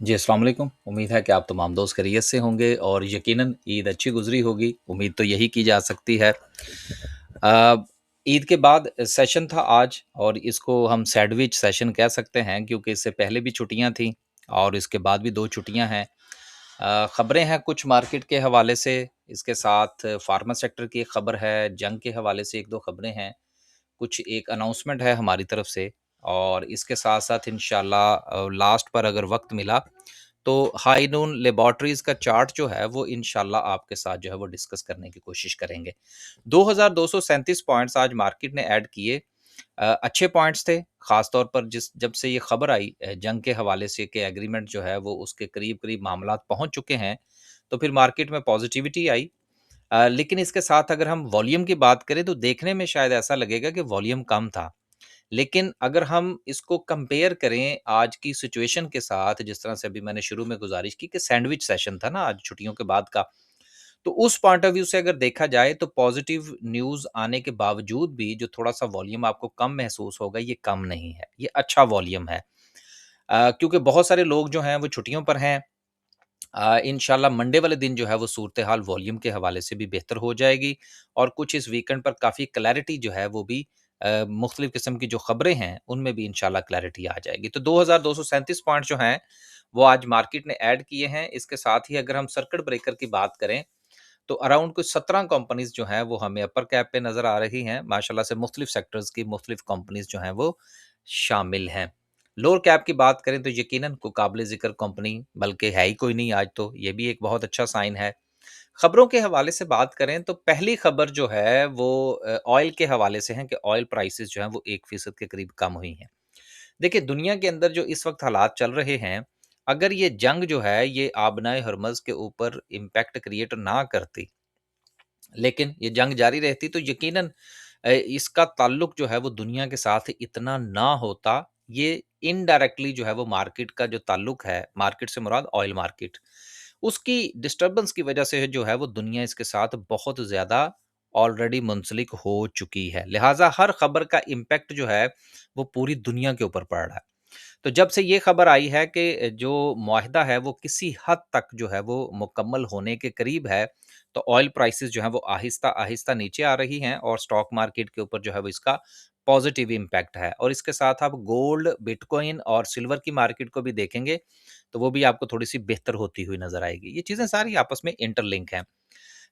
जी, अस्सलाम वालेकुम। उम्मीद है कि आप तमाम दोस्त खैरियत से होंगे और यकीनन ईद अच्छी गुज़री होगी, उम्मीद तो यही की जा सकती है। ईद के बाद सेशन था आज और इसको हम सैंडविच सेशन कह सकते हैं क्योंकि इससे पहले भी छुट्टियाँ थीं और इसके बाद भी 2 छुट्टियाँ हैं। खबरें हैं कुछ मार्केट के हवाले से, इसके साथ फार्मा सेक्टर की एक खबर है, जंग के हवाले से 1-2 खबरें हैं, कुछ एक अनाउंसमेंट है हमारी तरफ से और इसके साथ-साथ इंशाअल्लाह लास्ट पर अगर वक़्त मिला तो हाई नून लैबोरेटरीज़ का चार्ट जो है वो इंशाल्लाह आपके साथ जो है वो डिस्कस करने की कोशिश करेंगे। 2237 पॉइंट्स आज मार्केट ने ऐड किए। अच्छे पॉइंट्स थे, ख़ास तौर पर जिस जब से ये खबर आई जंग के हवाले से कि एग्रीमेंट जो है वो उसके करीब-करीब मामलात पहुँच चुके हैं, तो फिर मार्केट में पॉज़िटिविटी आई। लेकिन इसके साथ अगर हम वॉल्यूम की बात करें तो देखने में शायद ऐसा लगेगा कि वॉल्यूम कम था। लेकिन अगर हम इसको कंपेयर करें आज की सिचुएशन के साथ, जिस तरह से अभी मैंने शुरू में गुज़ारिश की कि सैंडविच सेशन था ना आज छुट्टियों के बाद का, तो उस पॉइंट ऑफ व्यू से अगर देखा जाए तो पॉज़िटिव न्यूज़ आने के बावजूद भी जो थोड़ा-सा वॉल्यूम आपको कम महसूस होगा, ये कम नहीं है, ये अच्छा वॉल्यूम है। क्योंकि बहुत सारे लोग जो हैं वो छुट्टियों पर हैं। इंशाल्लाह मंडे वाले दिन जो है वो सूरत-ए-हाल वॉल्यूम के हवाले से भी बेहतर हो जाएगी और कुछ इस वीकेंड पर काफ़ी क्लैरिटी जो है वो भी मुख्तलिफ़ किस्म की जो खबरें हैं, उनमें भी इंशाल्लाह क्लैरिटी आ जाएगी। तो 2237 पॉइंट जो हैं, वो आज मार्केट ने ऐड किए हैं। इसके साथ ही अगर हम सर्किट ब्रेकर की बात करें, तो अराउंड कुछ 17 कंपनीज़ जो हैं वो हमें अपर कैप पे नज़र आ रही हैं। माशाल्लाह से मुख्तलिफ़ सेक्टर्स की मुख्तलिफ़ कंपनीज़ जो हैं वो शामिल हैं। लोअर कैप की बात करें तो यकीनन कोई काबिल ज़िक्र कंपनी बल्कि है ही कोई नहीं आज तो, ये भी एक बहुत अच्छा साइन है। खबरों के हवाले से बात करें तो पहली खबर जो है वो ऑयल के हवाले से है कि ऑयल प्राइसेज़ जो हैं वो 1% के करीब कम हुई हैं। देखिए दुनिया के अंदर जो इस वक़्त हालात चल रहे हैं, अगर ये जंग जो है ये आबनाए हरमज़ के ऊपर इम्पैक्ट क्रिएट ना करती, लेकिन ये जंग जारी रहती तो यकीनन इसका ताल्लुक जो है वो दुनिया के साथ इतना ना होता। ये इनडायरेक्टली जो है वो मार्केट का जो ताल्लुक है, मार्केट से मुराद ऑयल मार्केट, उसकी डिस्टर्बेंस की वजह से जो है वो दुनिया इसके साथ बहुत ज़्यादा ऑलरेडी मुंसलिक हो चुकी है। लिहाज़ा हर खबर का इम्पैक्ट जो है वो पूरी दुनिया के ऊपर पड़ रहा है। तो जब से ये खबर आई है कि जो मुआहदा है वो किसी हद तक जो है वो मुकम्मल होने के करीब है, तो ऑयल प्राइसेस जो हैं वो आहिस्ता-आहिस्ता नीचे आ रही हैं और स्टॉक मार्केट के ऊपर जो है वो इसका पॉजिटिव इम्पैक्ट है। और इसके साथ आप गोल्ड, बिटकॉइन और सिल्वर की मार्केट को भी देखेंगे, तो वो भी आपको थोड़ी-सी बेहतर होती हुई नज़र आएगी। ये चीज़ें सारी आपस में इंटरलिंक हैं।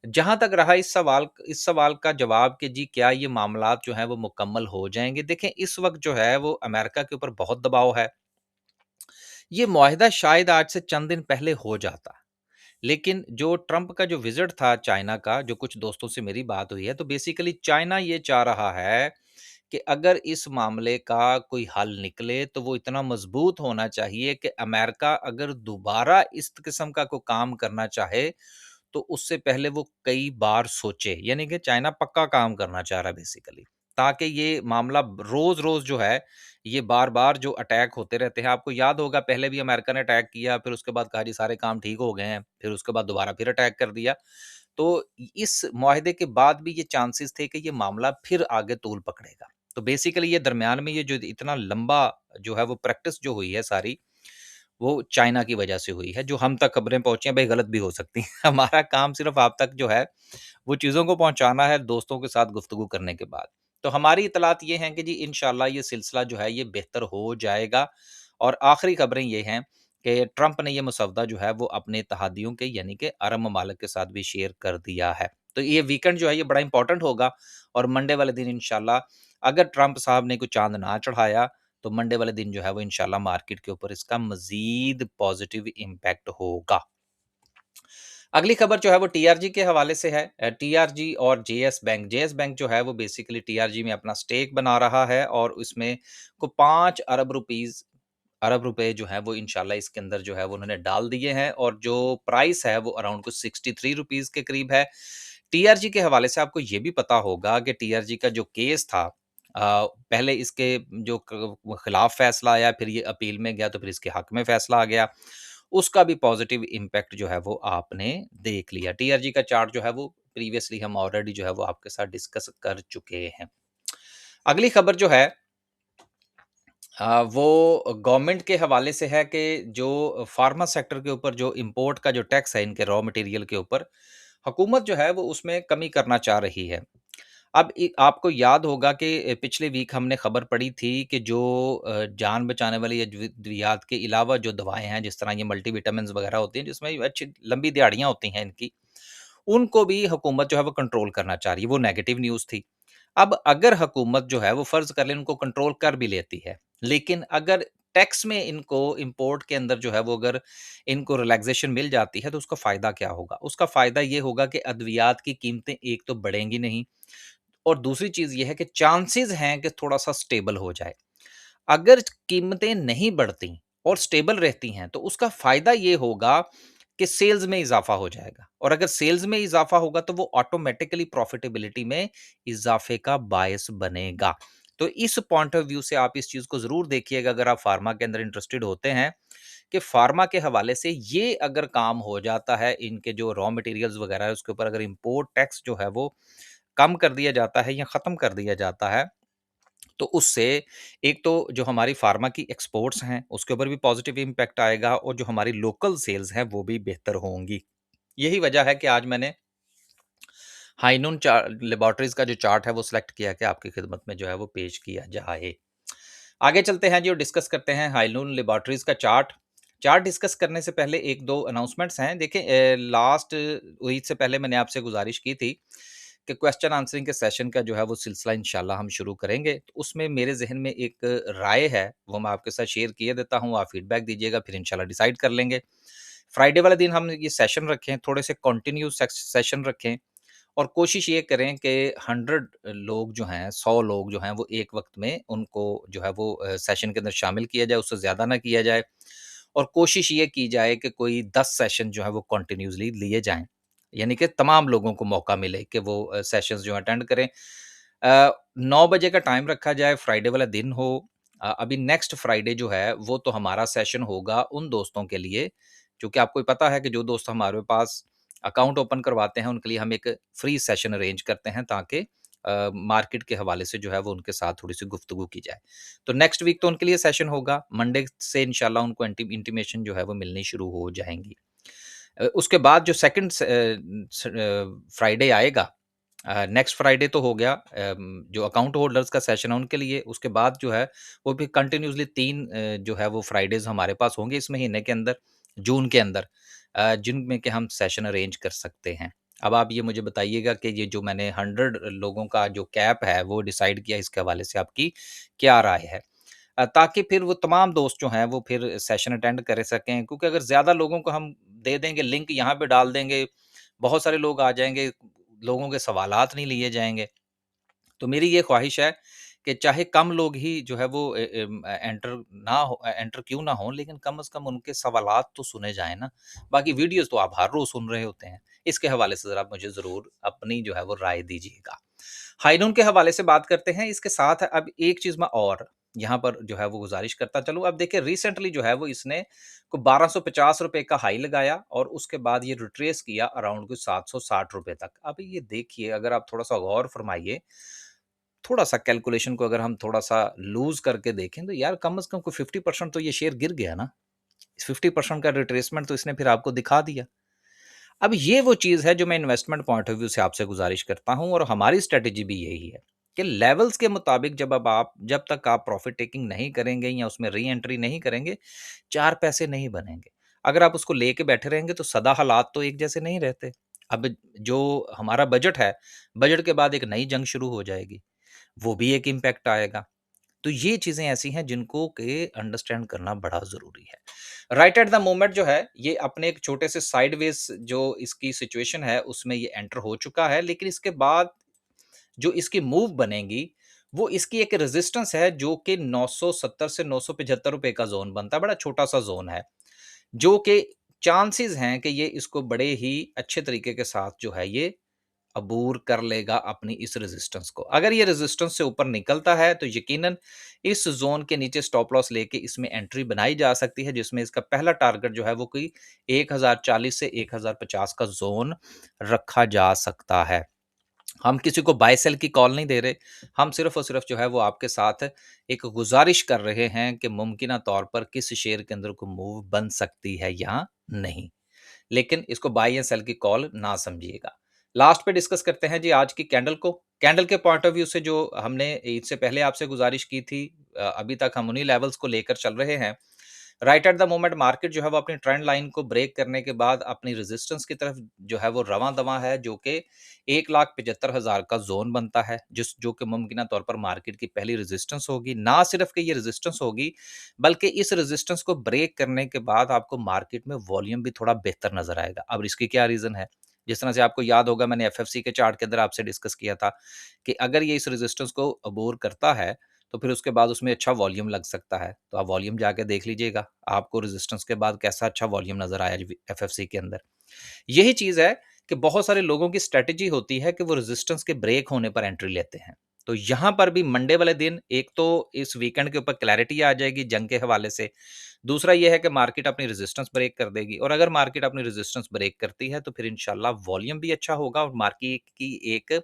जहाँ तक रहा इस सवाल का जवाब कि जी क्या ये मामलात जो हैं वो मुकम्मल हो जाएँगे? देखें इस वक़्त जो है वो अमेरिका के ऊपर बहुत दबाव है। ये मुआहिदा शायद आज से चंद दिन पहले हो जाता। लेकिन जो ट्रंप का जो विज़िट था चाइना का, जो कुछ दोस्तों से मेरी बात हुई है, तो बेसिकली चाइना ये चाह रहा है कि अगर इस मामले का कोई हल निकले, तो वो इतना मज़बूत होना चाहिए कि अमेरिका अगर दोबारा इस किस्म का कोई काम करना चाहे, तो उससे पहले वो कई बार सोचे। यानी कि चाइना पक्का काम करना चाह रहा है बेसिकली, ताकि ये मामला रोज़-रोज़ जो है, ये बार-बार जो अटैक होते रहते हैं, आपको याद होगा पहले भी अमेरिका ने अटैक किया, फिर उसके बाद कहा जी सारे काम ठीक हो गए हैं, फिर उसके बाद दोबारा फिर अटैक कर दिया। तो इस मुआहदे के बाद भी ये चांसेस थे कि ये मामला फिर आगे तूल पकड़ेगा। तो बेसिकली ये दरमियान में ये जो इतना लंबा जो है वो प्रैक्टिस जो हुई है सारी, वो चाइना की वजह से हुई है। जो हम तक खबरें पहुँची हैं भई गलत भी हो सकती हैं। हमारा काम सिर्फ़ आप तक जो है, वो चीज़ों को पहुँचाना है दोस्तों के साथ गुफ्तगू करने के बाद। तो हमारी इत्तलात ये हैं कि जी इंशाअल्लाह ये सिलसिला जो है ये बेहतर हो जाएगा और आखिरी खबरें ये हैं कि ट्रंप ने ये मसौदा जो है वो अपने इत्तेहादियों के यानी कि अरब ममालिक के साथ भी शेयर कर दिया है। तो ये वीकेंड जो है ये बड़ा इम्पोर्टेंट होगा और मंडे वाले दिन इंशाअल्लाह अगर ट्रंप साहब ने कोई चाँद ना चढ़ाया, तो मंडे वाले दिन जो है वो इंशाअल्लाह मार्केट के ऊपर इसका मज़ीद पॉज़िटिव इम्पैक्ट होगा। अगली खबर जो है वो टीआरजी के हवाले से है। टीआरजी और जेएस बैंक जो है वो बेसिकली टीआरजी में अपना स्टेक बना रहा है और उसमें को 5 अरब रुपए जो है वो इंशाल्लाह इसके अंदर जो है वो उन्होंने डाल दिए हैं और जो प्राइस है वो अराउंड कुछ 63 रुपीज़ के करीब है। टीआरजी के हवाले से आपको ये भी पता होगा कि टीआरजी का जो केस था पहले इसके जो खिलाफ फैसला आया, फिर ये अपील में गया, तो फिर इसके हक में फैसला आ गया। उसका भी पॉजिटिव इम्पैक्ट जो है वो आपने देख लिया। टीआरजी का चार्ट जो है वो प्रीवियसली हम ऑलरेडी जो है वो आपके साथ डिस्कस कर चुके हैं। अगली खबर जो है वो गवर्नमेंट के हवाले से है कि जो फार्मा सेक्टर के ऊपर जो इम्पोर्ट का जो टैक्स है इनके रॉ मटेरियल के ऊपर, हुकूमत जो है वो उसमें कमी करना चाह रही है। अब आपको याद होगा कि पिछले वीक हमने खबर पढ़ी थी कि जो जान बचाने वाली अद्वियात के अलावा जो दवाएँ हैं, जिस तरह ये मल्टीविटामिन्स वगैरह होती हैं, जिसमें अच्छी लंबी दिहाड़ियाँ होती हैं इनकी, उनको भी हुकूमत जो है वो कंट्रोल करना चाह रही है, वो नेगेटिव न्यूज़ थी। अब अगर हुकूमत जो है वो फ़र्ज़ कर लें उनको कंट्रोल कर भी लेती है, लेकिन अगर टैक्स में इनको इम्पोर्ट के अंदर जो है वो अगर इनको रिलैक्सेशन मिल जाती है तो उसका फ़ायदा क्या होगा? उसका फ़ायदा ये होगा कि अद्वियात की कीमतें एक तो बढ़ेंगी नहीं और दूसरी चीज़ ये है कि चांसेज़ हैं कि थोड़ा-सा स्टेबल हो जाए। अगर कीमतें नहीं बढ़ती और स्टेबल रहती हैं, तो उसका फ़ायदा ये होगा कि सेल्स में इज़ाफ़ा हो जाएगा और अगर सेल्स में इज़ाफ़ा होगा, तो वो ऑटोमैटिकली प्रॉफ़िटेबिलिटी में इज़ाफ़े का बायस बनेगा। तो इस पॉइंट ऑफ़ व्यू से आप इस चीज़ को ज़रूर देखिएगा अगर आप फ़ार्मा के अंदर इंटरेस्टेड होते हैं, कि फ़ार्मा के हवाले से ये अगर काम हो जाता है, इनके जो रॉ मटेरियल्स वग़ैरह है, उसके ऊपर अगर इम्पोर्ट टैक्स जो है वो कम कर दिया जाता है या ख़त्म कर दिया जाता है, तो उससे एक तो जो हमारी फ़ार्मा की एक्सपोर्ट्स हैं, उसके ऊपर भी पॉज़िटिव इम्पैक्ट आएगा और जो हमारी लोकल सेल्स हैं, वो भी बेहतर होंगी। यही वजह है कि आज मैंने हाइनून लैबोरेटरीज़ का जो चार्ट है, वो सिलेक्ट किया कि आपकी खिदमत में जो है वो पेश किया जाए। आगे चलते हैं जी और डिस्कस करते हैं हाइनून लैबोरेटरीज़ का चार्ट। चार्ट डिस्कस करने से पहले 1-2 अनाउंसमेंट्स हैं। देखिए लास्ट ईद से पहले मैंने आपसे गुज़ारिश की थी कि क्वेश्चन आंसरिंग के सेशन का जो है वो सिलसिला इंशाल्लाह हम शुरू करेंगे। तो उसमें मेरे ज़हन में एक राय है, वो मैं आपके साथ शेयर किए देता हूँ, आप फीडबैक दीजिएगा, फिर इंशाल्लाह डिसाइड कर लेंगे। फ्राइडे वाले दिन हम ये सेशन रखें, थोड़े से कंटिन्यू सेशन रखें और कोशिश ये करें कि 100 लोग जो हैं, 100 लोग जो हैं, वो एक वक़्त में उनको जो है वो सेशन के अंदर शामिल किया जाए, उससे ज़्यादा ना किया जाए और कोशिश ये की जाए कि कोई 10 सेशन जो है वो कंटिन्यूअसली लिए जाएँ। यानी कि तमाम लोगों को मौका मिले कि वो सेशंस जो अटेंड करें। 9 बजे का टाइम रखा जाए, फ्राइडे वाला दिन हो। अभी नेक्स्ट फ्राइडे जो है, वो तो हमारा सेशन होगा उन दोस्तों के लिए, क्योंकि आपको पता है कि जो दोस्त हमारे पास अकाउंट ओपन करवाते हैं, उनके लिए हम एक फ्री सेशन अरेंज करते हैं ताकि मार्केट के हवाले से जो है वो उनके साथ थोड़ी-सी गुफ्तगू की जाए। तो नेक्स्ट वीक तो उनके लिए सेशन होगा, मंडे से इंशाल्लाह उनको इंटीमेशन जो है वो मिलनी शुरू हो जाएँगी। उसके बाद जो सेकंड फ्राइडे आएगा, नेक्स्ट फ्राइडे तो हो गया जो अकाउंट होल्डर्स का सेशन है उनके लिए, उसके बाद जो है वो भी कंटिन्यूअसली 3 जो है वो फ्राइडेज़ हमारे पास होंगे इस महीने के अंदर, जून के अंदर, जिनमें कि हम सेशन अरेंज कर सकते हैं। अब आप ये मुझे बताइएगा कि ये जो मैंने 100 लोगों का जो कैप है वो डिसाइड किया, इसके हवाले से आपकी क्या राय है? ताकि फिर वो तमाम दोस्त जो हैं वो फिर सेशन अटेंड कर सकें, क्योंकि अगर ज़्यादा लोगों को हम दे देंगे, लिंक यहाँ पे डाल देंगे, बहुत सारे लोग आ जाएँगे, लोगों के सवालात नहीं लिए जाएँगे। तो मेरी ये ख़्वाहिश है कि चाहे कम लोग ही जो है वो एंटर क्यों ना हों, लेकिन कम से कम उनके सवालात तो सुने जाएँ ना। बाकी वीडियोज़ तो आप हर रोज़ सुन रहे होते हैं। इसके हवाले से ज़रा मुझे ज़रूर अपनी जो है वो राय दीजिएगा। हाइनून के हवाले से बात करते हैं, इसके साथ अब एक चीज़ मैं और यहाँ पर जो है वो गुज़ारिश करता चलूँ। अब देखिए रिसेंटली जो है वो इसने को ₹1250 का हाई लगाया और उसके बाद ये रिट्रेस किया अराउंड कुछ ₹760 तक। अब ये देखिए, अगर आप थोड़ा-सा गौर फरमाइए, थोड़ा-सा कैलकुलेशन को अगर हम थोड़ा-सा लूज़ करके देखें, तो यार कम से कम कोई 50% तो ये शेयर गिर गया ना। इस 50% का रिट्रेसमेंट तो इसने फिर आपको दिखा दिया। अब ये वो चीज़ है जो मैं इन्वेस्टमेंट पॉइंट ऑफ व्यू से आपसे गुज़ारिश करता हूँ और हमारी स्ट्रैटेजी भी यही है कि लेवल्स के मुताबिक जब तक आप प्रॉफ़िट टेकिंग नहीं करेंगे या उसमें री एंट्री नहीं करेंगे, 4 पैसे नहीं बनेंगे। अगर आप उसको लेके बैठे रहेंगे तो सदा हालात तो एक जैसे नहीं रहते। अब जो हमारा बजट है, बजट के बाद एक नई जंग शुरू हो जाएगी, वो भी एक इम्पैक्ट आएगा। तो ये चीज़ें ऐसी हैं जिनको के अंडरस्टैंड करना बड़ा ज़रूरी है। राइट एट द मोमेंट जो है, ये अपने एक छोटे से साइडवेज़ जो इसकी सिचुएशन है, उसमें ये एंटर हो चुका है, लेकिन इसके बाद जो इसकी मूव बनेगी, वो इसकी एक रेज़िस्टेंस है जो कि 970 से ₹975 का ज़ोन बनता है, बड़ा छोटा-सा ज़ोन है, जो कि चांसेज़ हैं कि ये इसको बड़े ही अच्छे तरीके के साथ जो है ये अबूर कर लेगा अपनी इस रेजिस्टेंस को। अगर ये रेजिस्टेंस से ऊपर निकलता है तो यकीनन इस ज़ोन के नीचे स्टॉप लॉस लेके इसमें एंट्री बनाई जा सकती है, जिसमें इसका पहला टारगेट जो है वो कोई 1040 से 1050 का ज़ोन रखा जा सकता है। हम किसी को बाय सेल की कॉल नहीं दे रहे, हम सिर्फ़ और सिर्फ़ जो है वो आपके साथ एक गुज़ारिश कर रहे हैं कि मुमकिना तौर पर किस शेयर के अंदर कोई मूव बन सकती है या नहीं। लेकिन इसको बाय या सेल की कॉल ना समझिएगा। लास्ट पे डिस्कस करते हैं जी आज की कैंडल को। कैंडल के पॉइंट ऑफ व्यू से जो हमने इससे पहले आपसे गुज़ारिश की थी, अभी तक हम उन्हीं लेवल्स को लेकर चल रहे हैं। Right at the moment market जो है वो अपनी ट्रेंड लाइन को ब्रेक करने के बाद अपनी रेजिस्टेंस की तरफ जो है वो रवां-दवां है, जो कि 1,75,000 का ज़ोन बनता है, जो कि मुमकिना तौर पर मार्केट की पहली रेजिस्टेंस होगी। ना सिर्फ कि ये रेजिस्टेंस होगी, बल्कि इस रेजिस्टेंस को ब्रेक करने के बाद आपको मार्केट में वॉल्यूम भी थोड़ा बेहतर नज़र आएगा। अब इसकी क्या रीज़न है? जिस तरह से आपको याद होगा, मैंने एफएफसी के चार्ट के अंदर आपसे डिस्कस किया था कि अगर ये इस रेजिस्टेंस को अबोर करता है, तो फिर उसके बाद उसमें अच्छा वॉल्यूम लग सकता है। तो आप वॉल्यूम जाके देख लीजिएगा, आपको रेजिस्टेंस के बाद कैसा अच्छा वॉल्यूम नज़र आया एफएफसी के अंदर। यही चीज़ है कि बहुत सारे लोगों की स्ट्रैटेजी होती है कि वो रेजिस्टेंस के ब्रेक होने पर एंट्री लेते हैं। तो यहाँ पर भी मंडे वाले दिन एक तो इस वीकेंड के ऊपर क्लैरिटी आ जाएगी जंग के हवाले से। दूसरा ये है कि मार्केट अपनी रेजिस्टेंस ब्रेक कर देगी, और अगर मार्केट अपनी रेजिस्टेंस ब्रेक करती है तो फिर इंशाल्लाह वॉल्यूम भी अच्छा होगा और मार्केट की एक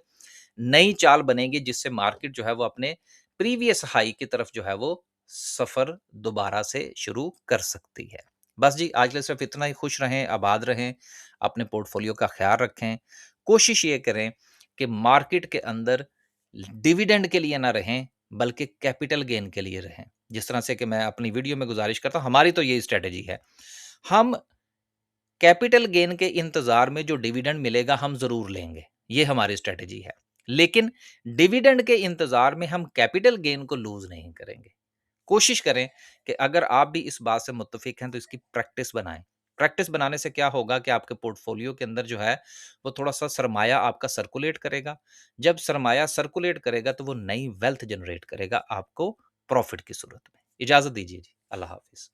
नई चाल बनेगी, जिससे मार्केट जो है वो अपने प्रीवियस हाई की तरफ जो है वो सफ़र दोबारा से शुरू कर सकती है। बस जी, आज के लिए सिर्फ़ इतना ही। खुश रहें, आबाद रहें, अपने पोर्टफ़ोलियो का ख़्याल रखें। कोशिश ये करें कि मार्केट के अंदर डिविडेंड के लिए ना रहें, बल्कि कैपिटल गेन के लिए रहें। जिस तरह से कि मैं अपनी वीडियो में गुज़ारिश करता हूँ, हमारी तो यही स्ट्रैटेजी है। हम कैपिटल गेन के इंतज़ार में जो डिविडेंड मिलेगा हम ज़रूर लेंगे, ये हमारी स्ट्रैटेजी है। लेकिन डिविडेंड के इंतज़ार में हम कैपिटल गेन को लूज़ नहीं करेंगे। कोशिश करें कि अगर आप भी इस बात से मुत्तफ़िक हैं तो इसकी प्रैक्टिस बनाएँ। प्रैक्टिस बनाने से क्या होगा कि आपके पोर्टफ़ोलियो के अंदर जो है वो थोड़ा-सा सरमाया आपका सर्कुलेट करेगा। जब सरमाया सर्कुलेट करेगा तो वो नई वेल्थ जनरेट करेगा आपको प्रॉफ़िट की सूरत में। इजाज़त दीजिए जी। अल्लाह हाफ़िज़।